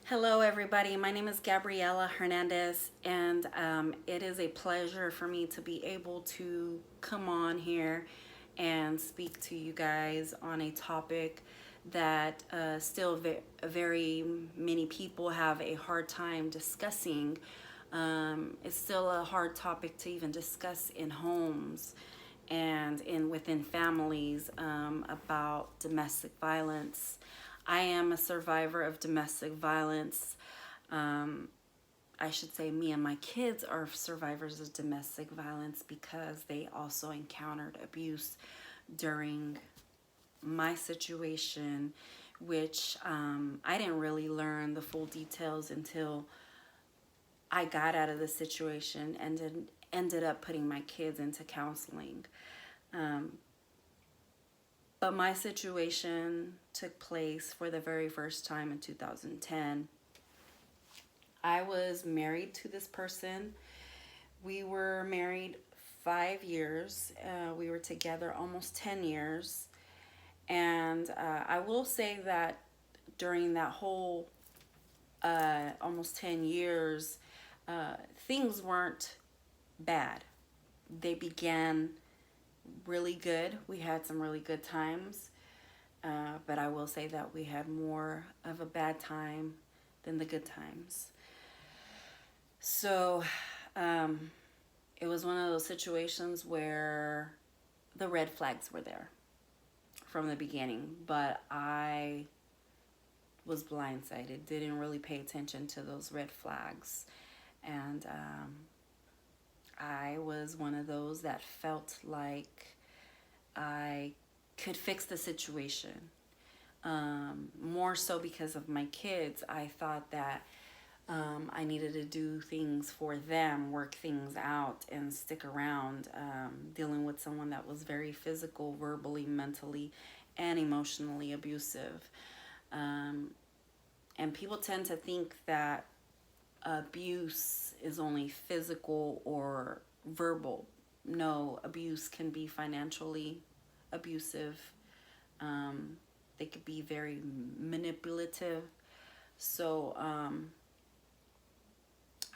Hello, everybody. My name is Gabriela Hernandez, and it is a pleasure for me to be able to come on here and speak to you guys on a topic that still very many people have a hard time discussing. It's still a hard topic to even discuss in homes and in within families about domestic violence. I am a survivor of domestic violence. Um, I should say, me and my kids are survivors of domestic violence because they also encountered abuse during my situation, which I didn't really learn the full details until I got out of the situation and then ended up putting my kids into counseling. Um, but my situation took place for the very first time in 2010. I was married to this person. We were married 5 years. We were together almost 10 years. And I will say that during that whole almost 10 years, things weren't bad. They began really good. We had some really good times. But I will say that we had more of a bad time than the good times. So um, it was one of those situations where the red flags were there from the beginning, but I was blindsided, didn't really pay attention to those red flags. And I was one of those that felt like I could fix the situation. More so because of my kids, I thought that I needed to do things for them, work things out, and stick around, dealing with someone that was very physical, verbally, mentally, and emotionally abusive. Um, and people tend to think that abuse is only physical or verbal. No, abuse can be financially abusive. Um, they could be very manipulative. So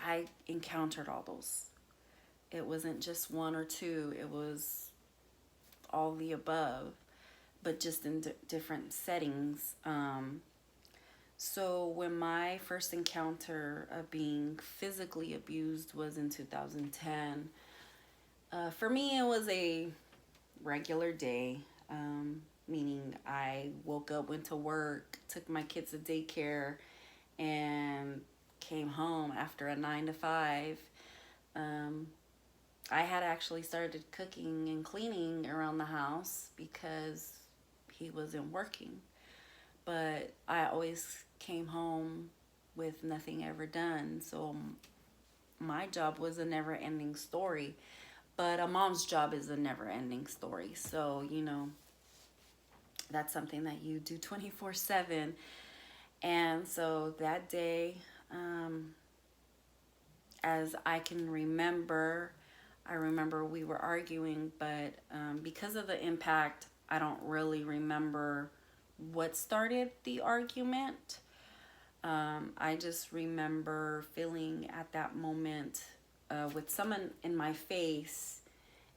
I encountered all those. It wasn't just one or two, it was all the above, but just in different settings. So when my first encounter of being physically abused was in 2010, for me it was a regular day, meaning I woke up, went to work, took my kids to daycare, and came home after a 9 to 5. Um, I had actually started cooking and cleaning around the house because he wasn't working. But I always came home with nothing ever done. So my job was a never ending story. But a mom's job is a never ending story. So, that's something that you do 24/7. And so that day, um, as I can remember, I remember we were arguing, but because of the impact, I don't really remember what started the argument. I just remember feeling at that moment with someone in my face,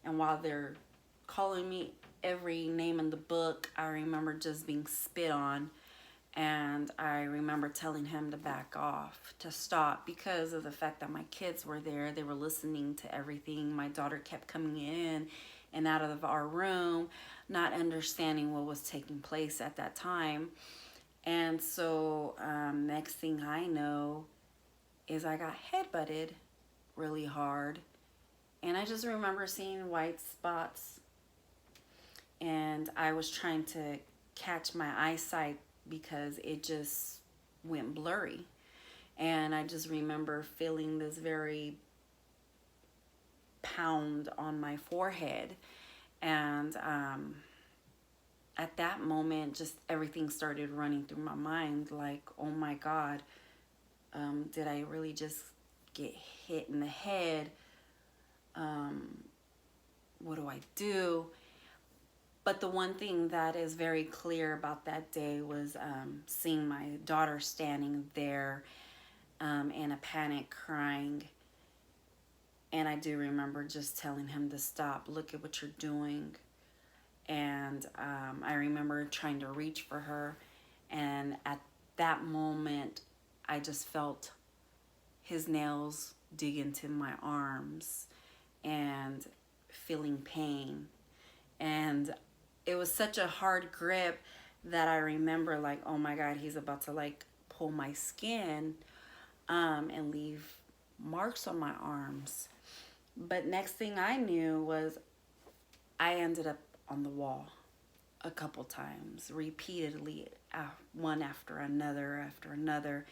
and while they're calling me every name in the book, I remember just being spit on. And I remember telling him to back off, to stop, because of the fact that my kids were there. They were listening to everything. My daughter kept coming in and out of our room, not understanding what was taking place at that time. And so, next thing I know is I got headbutted really hard. And I just remember seeing white spots, and I was trying to catch my eyesight because it just went blurry. And I just remember feeling this very pound on my forehead. And at that moment, just everything started running through my mind like, oh my God, did I really just get hit in the head? What do I do? But the one thing that is very clear about that day was seeing my daughter standing there in a panic, crying. And I do remember just telling him to stop, look at what you're doing. And I remember trying to reach for her. And at that moment, I just felt his nails dig into my arms and feeling pain. And it was such a hard grip that I remember, like, oh my God, he's about to like pull my skin and leave marks on my arms. But next thing I knew was I ended up on the wall a couple times, repeatedly, one after another, after another.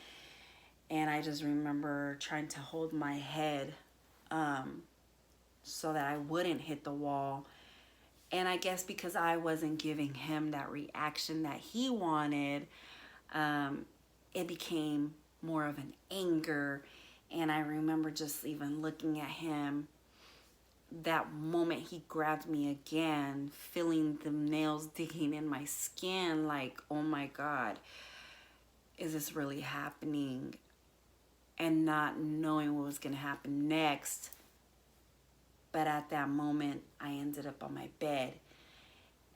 And I just remember trying to hold my head so that I wouldn't hit the wall. And I guess because I wasn't giving him that reaction that he wanted, it became more of an anger. And I remember just even looking at him that moment he grabbed me again, feeling the nails digging in my skin, like, oh my God, is this really happening? And not knowing what was going to happen next. But at that moment, I ended up on my bed.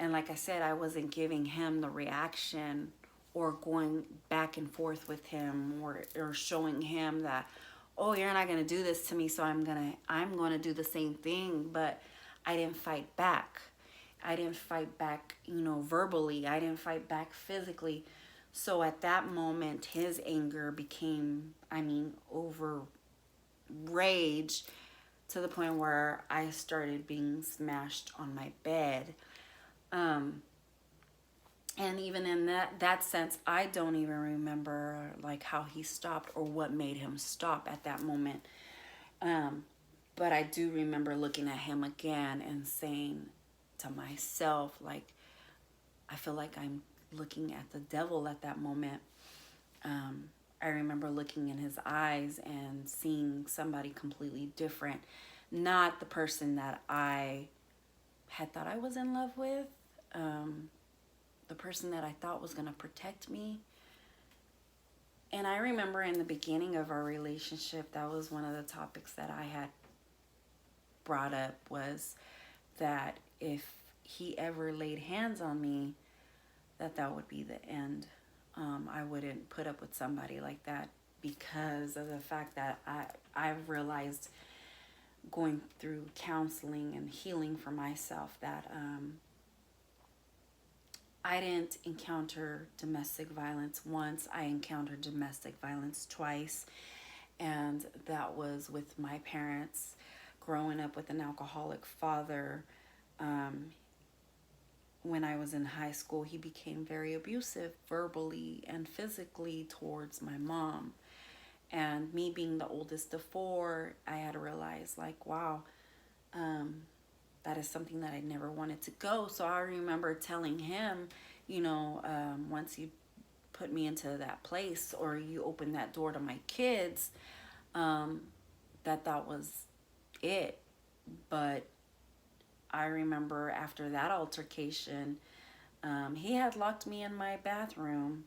And like I said, I wasn't giving him the reaction or going back and forth with him or showing him that, oh, you're not going to do this to me, so I'm going to do the same thing. But I didn't fight back. I didn't fight back, verbally. I didn't fight back physically. So at that moment, his anger became, over rage, to the point where I started being smashed on my bed. And even in that sense, I don't even remember like how he stopped or what made him stop at that moment. But I do remember looking at him again and saying to myself, like, I feel like I'm looking at the devil at that moment. I remember looking in his eyes and seeing somebody completely different. Not the person that I had thought I was in love with. The person that I thought was going to protect me. And I remember in the beginning of our relationship, that was one of the topics that I had brought up, was that if he ever laid hands on me, that would be the end. I wouldn't put up with somebody like that because of the fact that I've realized going through counseling and healing for myself that I didn't encounter domestic violence once. I encountered domestic violence twice, and that was with my parents. Growing up with an alcoholic father, when I was in high school, he became very abusive verbally and physically towards my mom. And me being the oldest of four, I had to realize, like, wow, that is something that I never wanted to go. So I remember telling him, once you put me into that place or you open that door to my kids, that was it. But I remember after that altercation, he had locked me in my bathroom,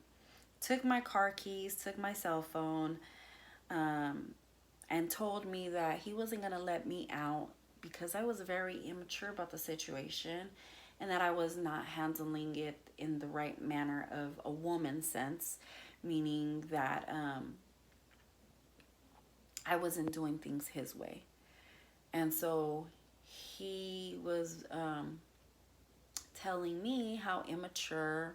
took my car keys, took my cell phone, and told me that he wasn't going to let me out because I was very immature about the situation and that I was not handling it in the right manner of a woman sense, meaning that I wasn't doing things his way. And so he was telling me how immature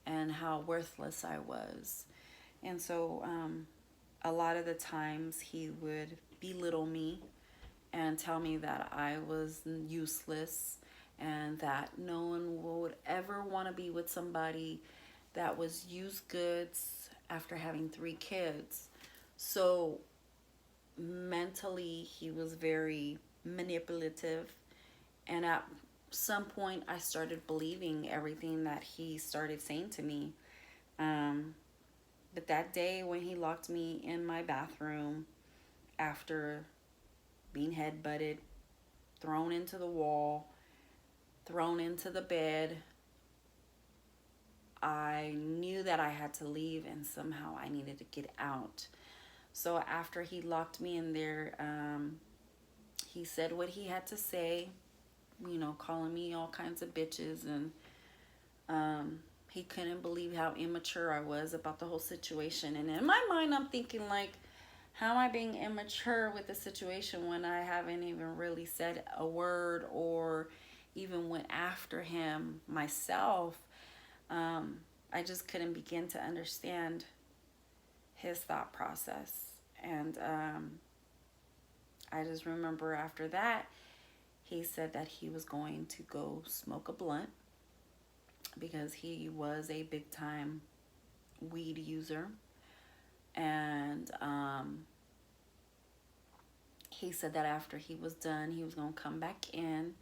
and how worthless I was. And so a lot of the times he would belittle me and tell me that I was useless and that no one would ever want to be with somebody that was used goods after having 3 kids. So mentally, he was very manipulative. And at some point, I started believing everything that he started saying to me. But that day when he locked me in my bathroom after being headbutted, thrown into the wall, thrown into the bed. I knew that I had to leave and somehow I needed to get out. So after he locked me in there, he said what he had to say, calling me all kinds of bitches. And he couldn't believe how immature I was about the whole situation. And in my mind, I'm thinking, like, how am I being immature with the situation when I haven't even really said a word or even went after him myself? I just couldn't begin to understand his thought process. And I just remember after that, he said that he was going to go smoke a blunt because he was a big time weed user. And he said that after he was done, he was going to come back in,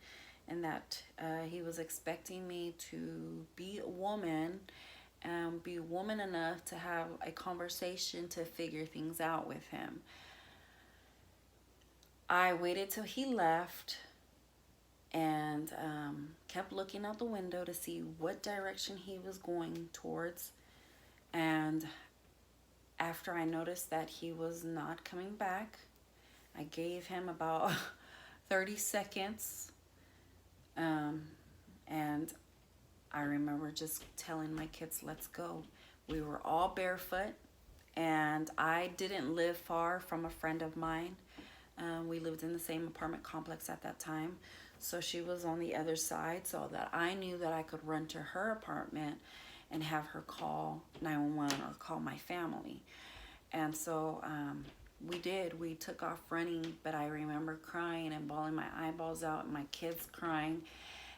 and that he was expecting me to be a woman and be woman enough to have a conversation to figure things out with him. I waited till he left and kept looking out the window to see what direction he was going towards. And after I noticed that he was not coming back, I gave him about 30 seconds. And I remember just telling my kids, let's go. We were all barefoot, and I didn't live far from a friend of mine. We lived in the same apartment complex at that time. So she was on the other side, so that I knew that I could run to her apartment and have her call 911 or call my family. And so we did. We took off running, but I remember crying and bawling my eyeballs out, and my kids crying.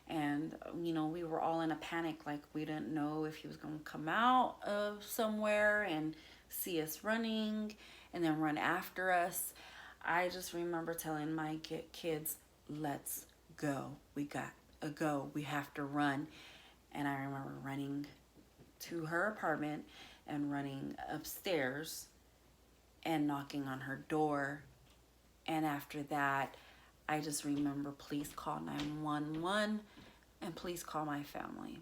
And, we were all in a panic, like we didn't know if he was going to come out of somewhere and see us running and then run after us. I just remember telling my kids, let's go. We got to go. We have to run. And I remember running to her apartment and running upstairs and knocking on her door. And after that, I just remember please call 911 and please call my family.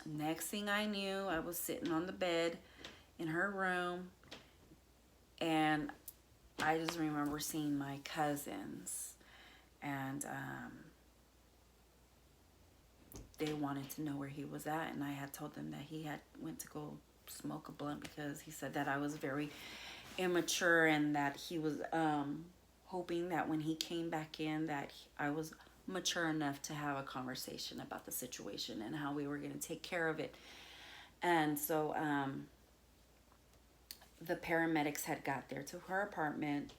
Next thing I knew, I was sitting on the bed in her room, and I just remember seeing my cousins, and they wanted to know where he was at, and I had told them that he had went to go smoke a blunt because he said that I was very immature and that he was hoping that when he came back in that I was mature enough to have a conversation about the situation and how we were going to take care of it. And so the paramedics had got there to her apartment,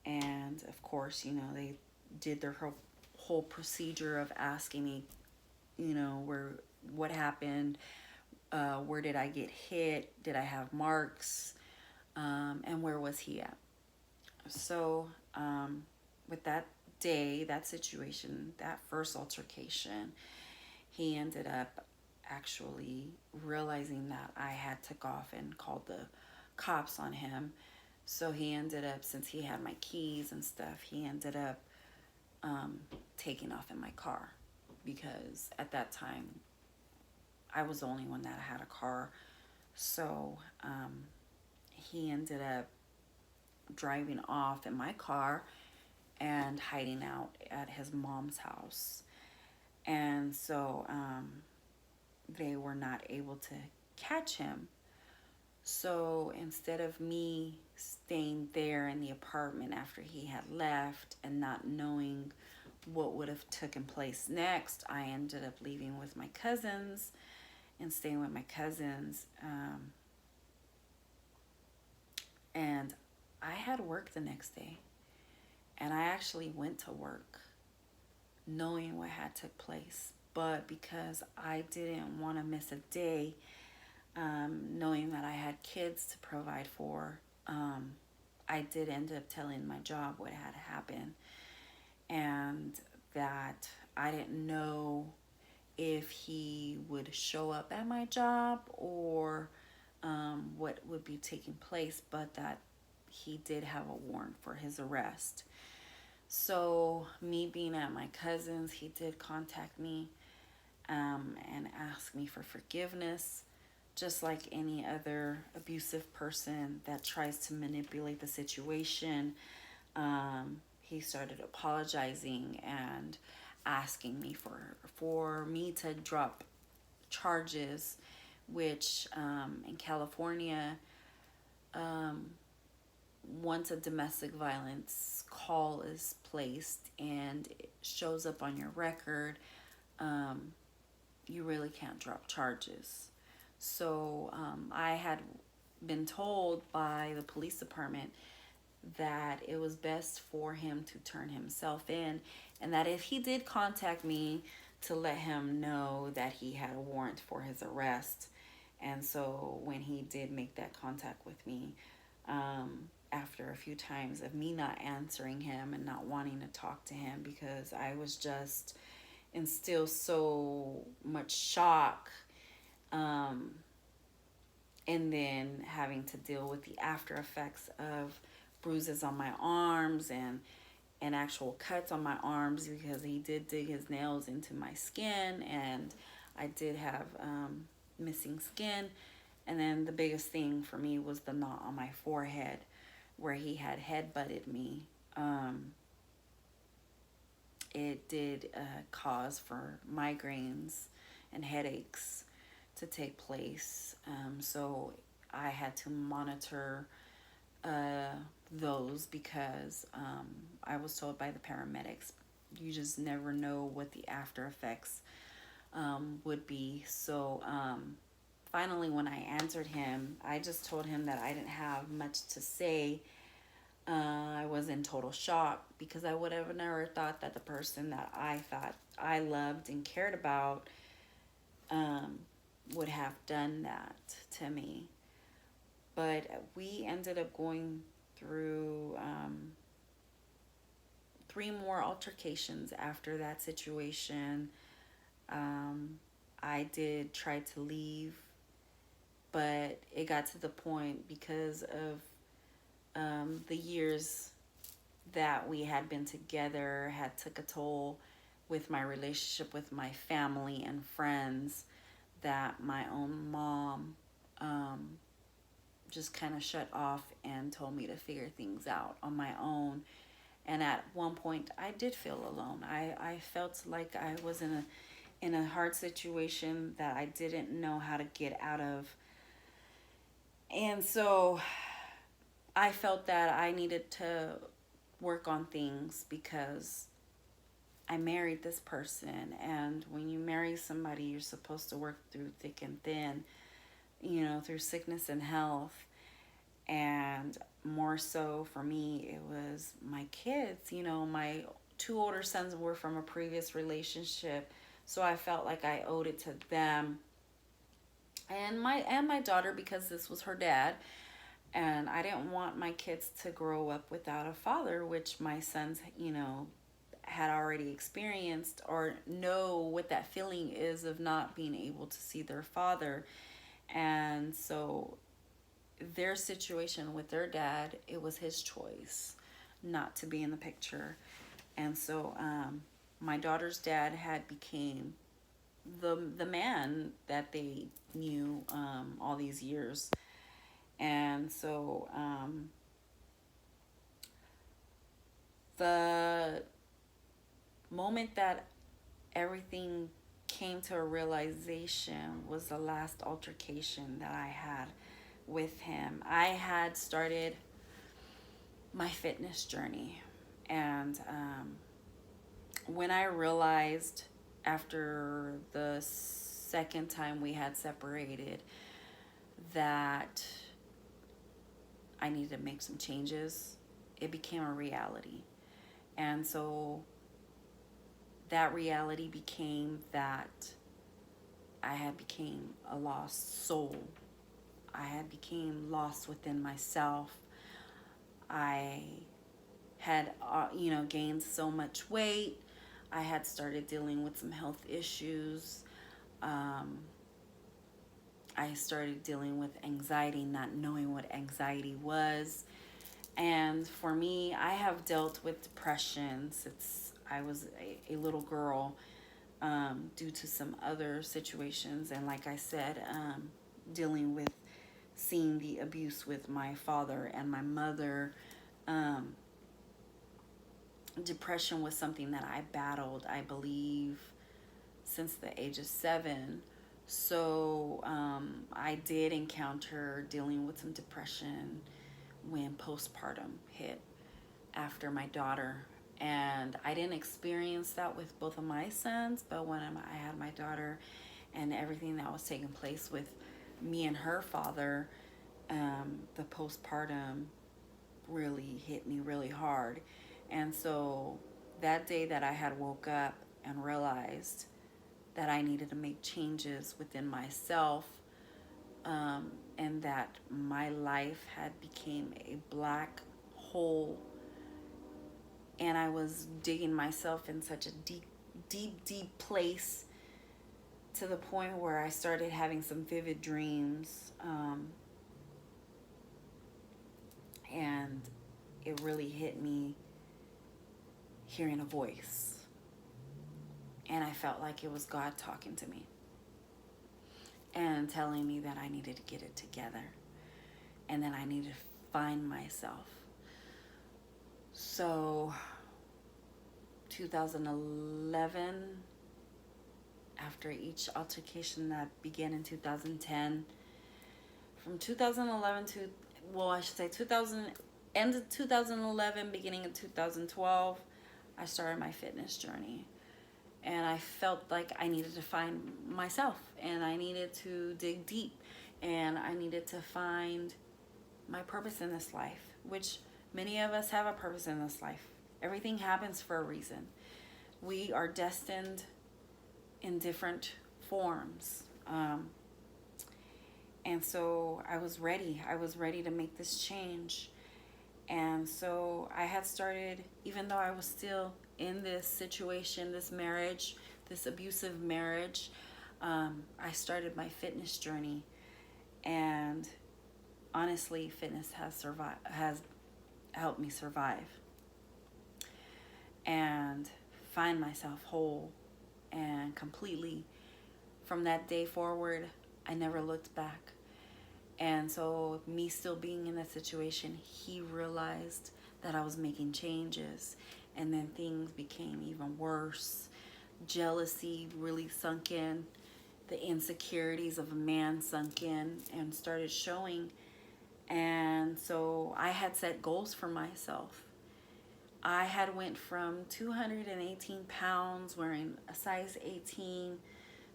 and of course, they did their whole procedure of asking me, what happened, where did I get hit, did I have marks, and where was he at. So with that day, that situation, that first altercation, he ended up actually realizing that I had took off and called the cops on him. So he ended up, since he had my keys and stuff, he ended up taking off in my car, because at that time I was the only one that had a car. So he ended up driving off in my car and hiding out at his mom's house. And so they were not able to catch him. So instead of me staying there in the apartment after he had left and not knowing what would have taken place next, I ended up leaving with my cousins and staying with my cousins. And I had work the next day, and I actually went to work knowing what had took place. But because I didn't want to miss a day, knowing that I had kids to provide for, I did end up telling my job what had happened, and that I didn't know if he would show up at my job or what would be taking place, but that he did have a warrant for his arrest. So, me being at my cousin's, he did contact me and ask me for forgiveness, just like any other abusive person that tries to manipulate the situation. He started apologizing and asking me for me to drop charges, which in California, um, once a domestic violence call is placed and it shows up on your record, um, you really can't drop charges. So I had been told by the police department that it was best for him to turn himself in, and that if he did contact me, to let him know that he had a warrant for his arrest. And so when he did make that contact with me, after a few times of me not answering him and not wanting to talk to him because I was just in still so much shock, um, and then having to deal with the after effects of bruises on my arms and actual cuts on my arms because he did dig his nails into my skin, and I did have missing skin. And then the biggest thing for me was the knot on my forehead where he had head-butted me. It did cause for migraines and headaches to take place. So I had to monitor uh, those because I was told by the paramedics, you just never know what the after effects would be. So finally, when I answered him, I just told him that I didn't have much to say. I was in total shock because I would have never thought that the person that I thought I loved and cared about um, would have done that to me. But we ended up going through 3 more altercations after that situation. I did try to leave, but it got to the point because of the years that we had been together had took a toll with my relationship with my family and friends, that my own mom just kind of shut off and told me to figure things out on my own. And at one point I did feel alone. I felt like I was in a hard situation that I didn't know how to get out of. And so I felt that I needed to work on things because I married this person. And when you marry somebody, you're supposed to work through thick and thin, through sickness and health. And more so for me, it was my kids. My 2 older sons were from a previous relationship. So I felt like I owed it to them and my daughter because this was her dad, and I didn't want my kids to grow up without a father, which my sons, had already experienced or know what that feeling is of not being able to see their father. And so their situation with their dad, it was his choice not to be in the picture. And so my daughter's dad had became the man that they knew all these years. And so the moment that everything came to a realization was the last altercation that I had with him. I had started my fitness journey, and when I realized after the second time we had separated that I needed to make some changes, it became a reality. And so that reality became that I had became a lost soul. I had became lost within myself. I had, gained so much weight. I had started dealing with some health issues. I started dealing with anxiety, not knowing what anxiety was. And for me, I have dealt with depression since I was a little girl, due to some other situations. And like I said, dealing with seeing the abuse with my father and my mother. Um, Depression was something that I battled, I believe, since the age of 7. So I did encounter dealing with some depression when postpartum hit after my daughter. And I didn't experience that with both of my sons, but when I had my daughter and everything that was taking place with me and her father, the postpartum really hit me really hard. And so that day that I had woke up and realized that I needed to make changes within myself, and that my life had became a black hole, and I was digging myself in such a deep place, to the point where I started having some vivid dreams, and it really hit me hearing a voice, and I felt like it was God talking to me and telling me that I needed to get it together and that I needed to find myself. So 2011, after each altercation that began in 2010, from 2011 to, well, I should say 2000, end of 2011, beginning of 2012, I started my fitness journey. And I felt like I needed to find myself, and I needed to dig deep, and I needed to find my purpose in this life, which many of us have a purpose in this life. Everything happens for a reason. We are destined in different forms. And so I was ready. I was ready to make this change. And so I had started, even though I was still in this situation, this marriage, this abusive marriage, I started my fitness journey. And honestly, fitness has helped me survive and find myself whole and completely. From that day forward, I never looked back. And so me still being in that situation, he realized that I was making changes, and then things became even worse. Jealousy really sunk in. The insecurities of a man sunk in and started showing. And so I had set goals for myself. I had went from 218 pounds, wearing a size 18,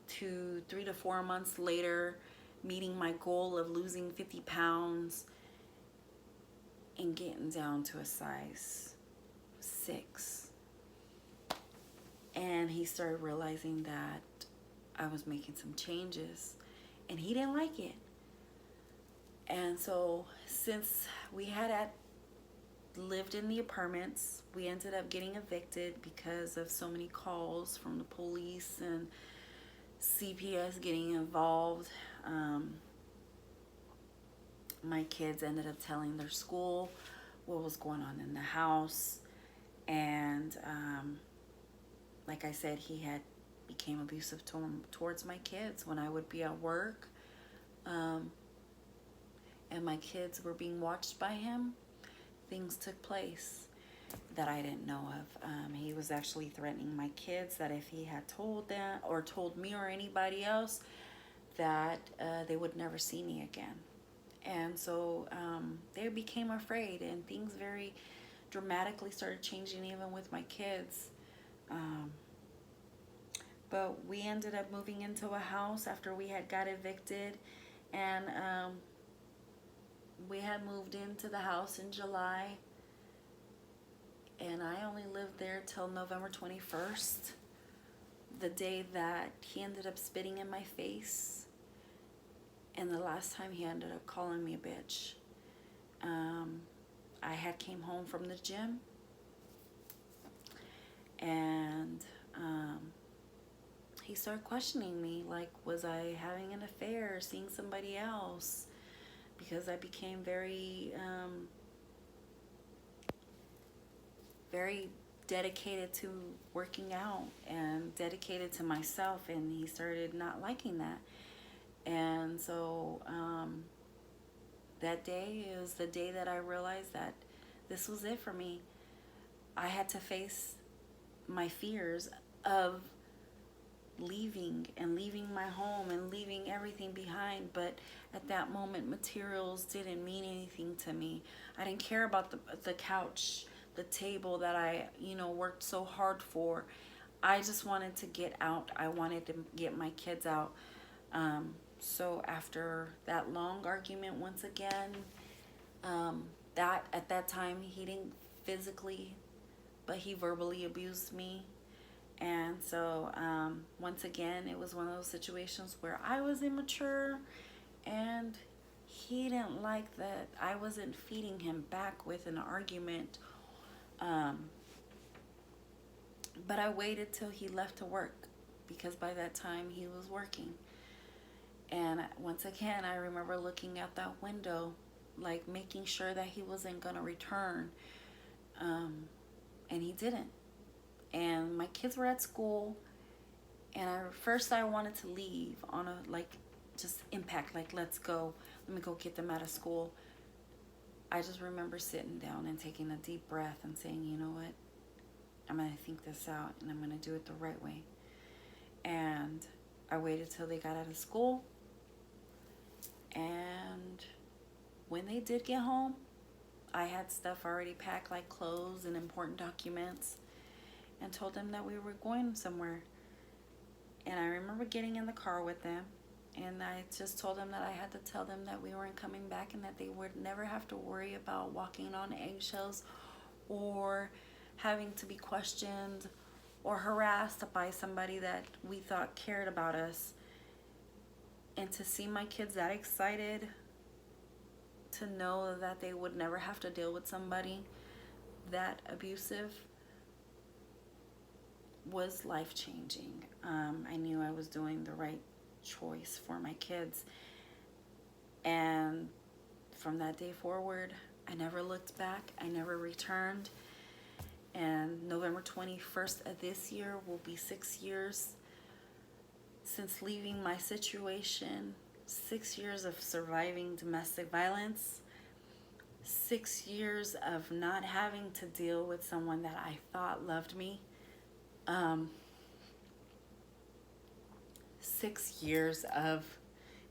to 3 to 4 months later, meeting my goal of losing 50 pounds and getting down to a size 6. And he started realizing that I was making some changes, and he didn't like it. And so since we had lived in the apartments, we ended up getting evicted because of so many calls from the police and CPS getting involved. My kids ended up telling their school what was going on in the house. And like I said, he had became abusive towards my kids when I would be at work. And my kids were being watched by him. Things took place that I didn't know of. He was actually threatening my kids that if he had told them or told me or anybody else, that they would never see me again. And so they became afraid, and things very dramatically started changing even with my kids. But we ended up moving into a house after we had got evicted, and we had moved into the house in July, and I only lived there till November 21st, the day that he ended up spitting in my face, and the last time he ended up calling me a bitch. I had came home from the gym, and he started questioning me, like, was I having an affair, seeing somebody else? Because I became very very dedicated to working out and dedicated to myself, and he started not liking that. And so that day is the day that I realized that this was it for me. I had to face my fears of leaving my home and leaving everything behind. But at that moment, materials didn't mean anything to me. I didn't care about the couch, the table that I worked so hard for. I just wanted to get out. I wanted to get my kids out. So after that long argument, once again, that at that time he didn't physically, but he verbally abused me. And so once again, it was one of those situations where I was immature, and he didn't like that I wasn't feeding him back with an argument. But I waited till he left to work, because by that time he was working. And once again, I remember looking out that window, like making sure that he wasn't going to return. And he didn't. And my kids were at school, and first I wanted to leave on a just impact, let's go, let me go get them out of school. I just remember sitting down and taking a deep breath and saying, you know what, I'm going to think this out, and I'm going to do it the right way. And I waited till they got out of school, and when they did get home, I had stuff already packed, like clothes and important documents, and told them that we were going somewhere. And I remember getting in the car with them, and I just told them that I had to tell them that we weren't coming back, and that they would never have to worry about walking on eggshells or having to be questioned or harassed by somebody that we thought cared about us. And to see my kids that excited to know that they would never have to deal with somebody that abusive was life-changing. I knew I was doing the right choice for my kids. And from that day forward, I never looked back. I never returned. And November 21st of this year will be 6 years since leaving my situation, 6 years of surviving domestic violence, 6 years of not having to deal with someone that I thought loved me. 6 years of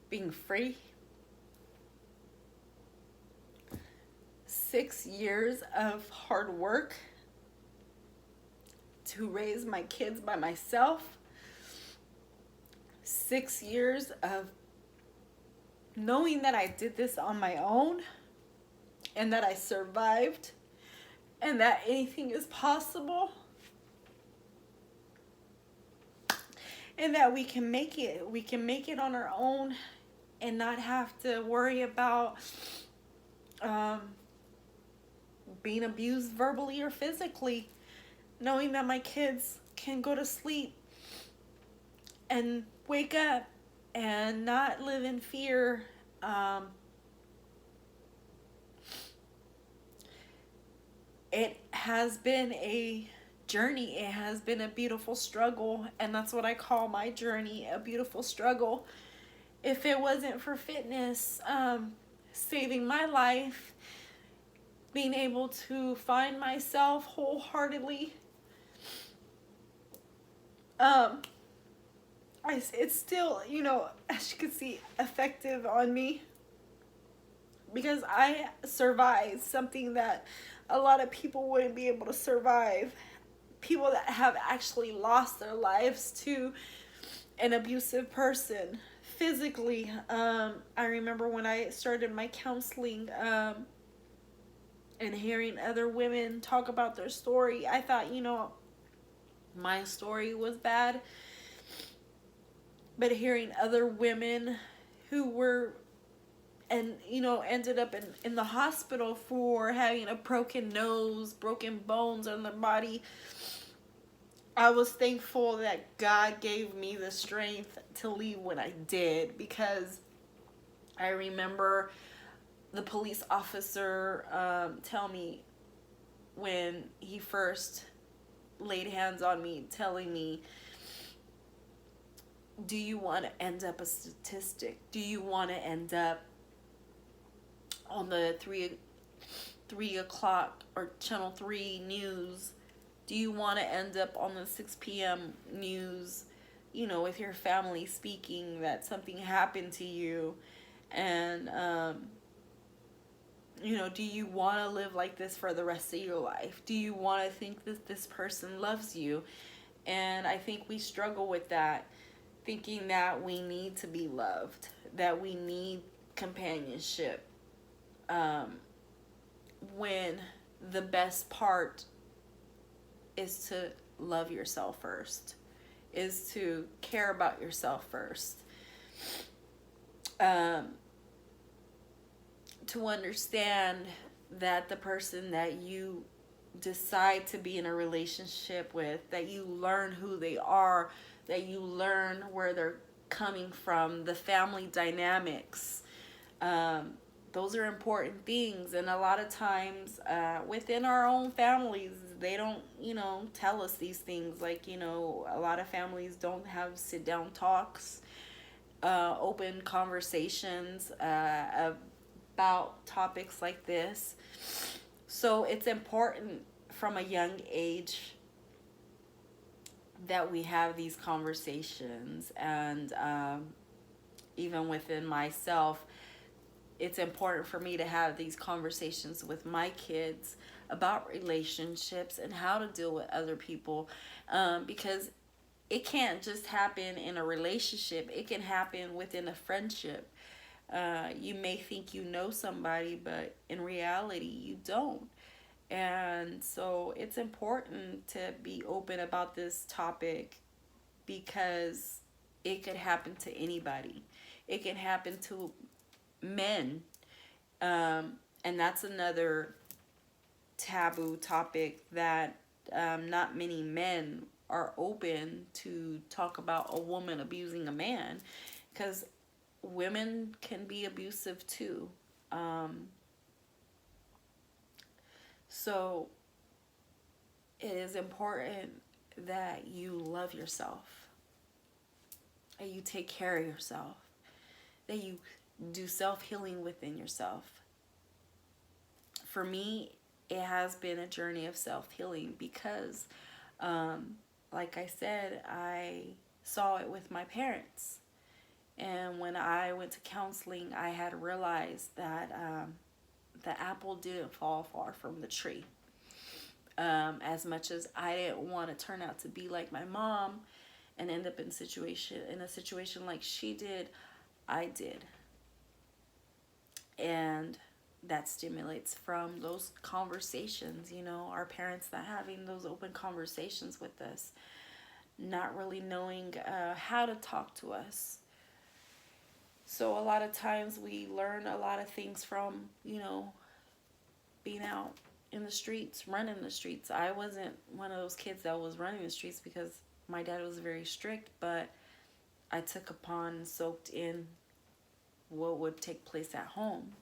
being free. 6 years of hard work to raise my kids by myself. 6 years of knowing that I did this on my own, and that I survived, and that anything is possible, and that we can make it. We can make it on our own and not have to worry about being abused verbally or physically. Knowing that my kids can go to sleep and wake up and not live in fear. It has been a journey. It has been a beautiful struggle, and that's what I call my journey, a beautiful struggle. If it wasn't for fitness saving my life, being able to find myself wholeheartedly, it's still, as you can see, effective on me, because I survived something that a lot of people wouldn't be able to survive. People that have actually lost their lives to an abusive person physically. I remember when I started my counseling, and hearing other women talk about their story, I thought, my story was bad. But hearing other women who were, and ended up in the hospital for having a broken nose, broken bones on their body, I was thankful that God gave me the strength to leave when I did, because I remember the police officer tell me, when he first laid hands on me, telling me, do you want to end up a statistic? Do you want to end up on the 3 o'clock or Channel 3 news? Do you want to end up on the 6 p.m. news, with your family speaking that something happened to you? And, do you want to live like this for the rest of your life? Do you want to think that this person loves you? And I think we struggle with that, thinking that we need to be loved, that we need companionship, when the best part is to love yourself first, is to care about yourself first, to understand that the person that you decide to be in a relationship with, that you learn who they are, that you learn where they're coming from, the family dynamics. Those are important things. And a lot of times within our own families, they don't, tell us these things. Like, a lot of families don't have sit down talks, open conversations about topics like this. So it's important from a young age that we have these conversations. And even within myself, it's important for me to have these conversations with my kids about relationships and how to deal with other people, because it can't just happen in a relationship. It can happen within a friendship. You may think you know somebody, but in reality, you don't. And so it's important to be open about this topic, because it could happen to anybody. It can happen to men. And that's another taboo topic that not many men are open to talk about a woman abusing a man, because women can be abusive too. So it is important that you love yourself, that you take care of yourself, that you do self-healing within yourself. For me, it has been a journey of self-healing because, like I said, I saw it with my parents. And when I went to counseling, I had realized that the apple didn't fall far from the tree. As much as I didn't want to turn out to be like my mom and end up in a situation like she did, I did. And that stimulates from those conversations, our parents not having those open conversations with us, not really knowing how to talk to us. So a lot of times we learn a lot of things from, being out in the streets, running the streets. I wasn't one of those kids that was running the streets because my dad was very strict, but I took upon and soaked in what would take place at home.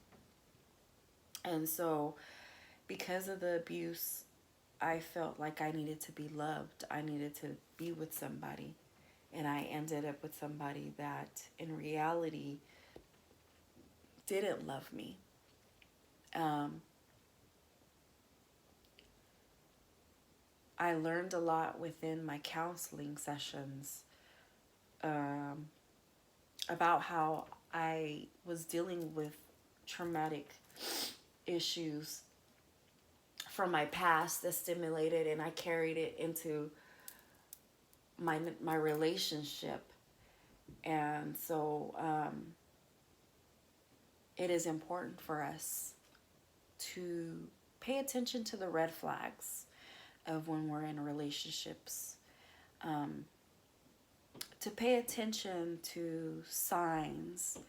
And so because of the abuse, I felt like I needed to be loved. I needed to be with somebody. And I ended up with somebody that in reality didn't love me. I learned a lot within my counseling sessions about how I was dealing with traumatic issues from my past that stimulated, and I carried it into my relationship. And so it is important for us to pay attention to the red flags of when we're in relationships, to pay attention to signs,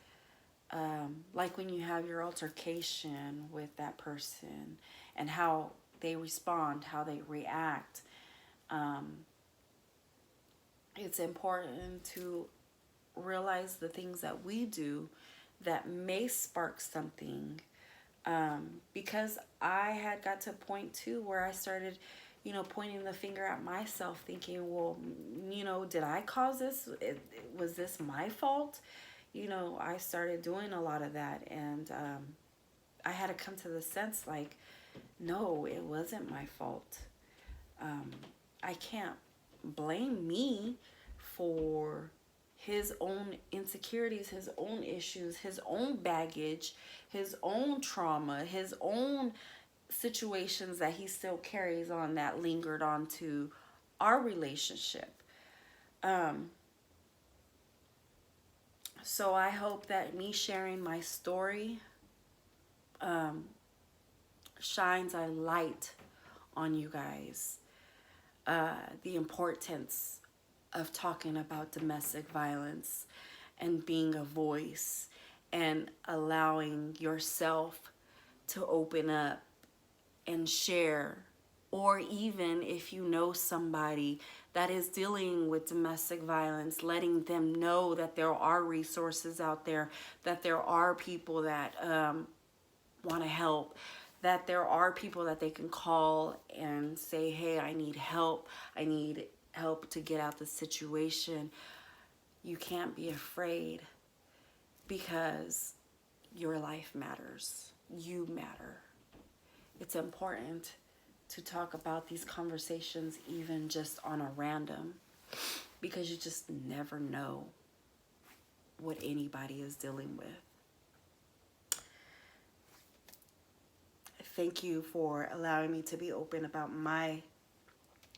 like when you have your altercation with that person and how they respond, how they react. It's important to realize the things that we do that may spark something Because I had got to a point too where I started, pointing the finger at myself, thinking, well, did I cause this? Was this my fault? I started doing a lot of that, and I had to come to the sense like, no, it wasn't my fault. I can't blame me for his own insecurities, his own issues, his own baggage, his own trauma, his own situations that he still carries on that lingered on to our relationship. So I hope that me sharing my story shines a light on you guys. The importance of talking about domestic violence and being a voice and allowing yourself to open up and share. Or even if you know somebody that is dealing with domestic violence, letting them know that there are resources out there, that there are people that want to help, that there are people that they can call and say, hey, I need help. I need help to get out the situation. You can't be afraid, because your life matters. You matter. It's important to talk about these conversations even just on a random, because you just never know what anybody is dealing with. Thank you for allowing me to be open about my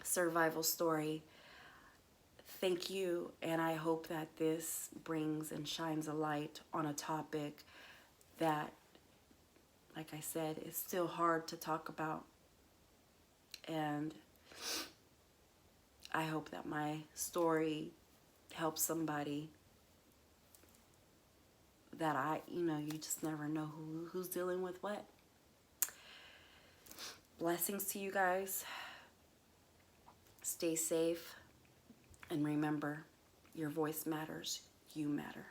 survival story. Thank you, and I hope that this brings and shines a light on a topic that, like I said, is still hard to talk about. And I hope that my story helps somebody that you just never know who's dealing with what. Blessings to you guys. Stay safe. And remember, your voice matters. You matter.